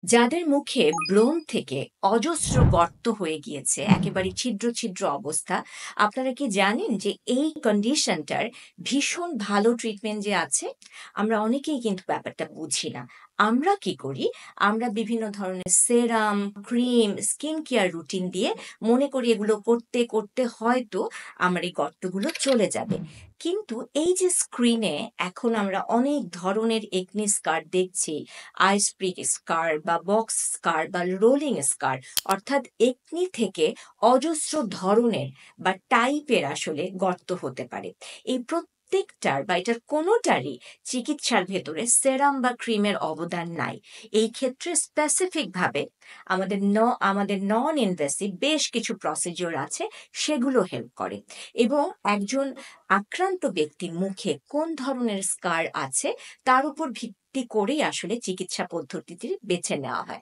যাদের মুখে ব্রণ থেকে অজস্র গর্ত হয়ে গিয়েছে, একেবারে ছিদ্র ছিদ্র অবস্থা, আপনারা কি জানেন যে এই কন্ডিশনটার ভীষণ ভালো ট্রিটমেন্ট যে আছে? আমরা অনেকেই কিন্তু ব্যাপারটা বুঝি না। আমরা কি করি? আমরা বিভিন্ন ধরনের সেরাম, ক্রিম, স্কিন কেয়ার রুটিন দিয়ে মনে করি এগুলো করতে করতে হয়তো আমার এই গর্তগুলো চলে যাবে। কিন্তু এই যে স্ক্রিনে এখন আমরা অনেক ধরনের একনি স্কার দেখছি, আইস প্রিক স্কার বা বক্স স্কার বা রোলিং স্কার, অর্থাৎ একনি থেকে অজস্র ধরনের বা টাইপের আসলে গর্ত হতে পারে। এই প্রত্যেকটার বা এটার কোনোটারই চিকিৎসার ভেতরে সেরাম বা ক্রিমের অবদান নাই। এই ক্ষেত্রে স্পেসিফিকভাবে আমাদের নন ইনভেসিভ বেশ কিছু প্রসিডিওর আছে, সেগুলো হেল্প করে। এবং একজন আক্রান্ত ব্যক্তির মুখে কোন ধরনের স্কার আছে তার উপর ভিত্তি করেই আসলে চিকিৎসা পদ্ধতিটি বেছে নেওয়া হয়।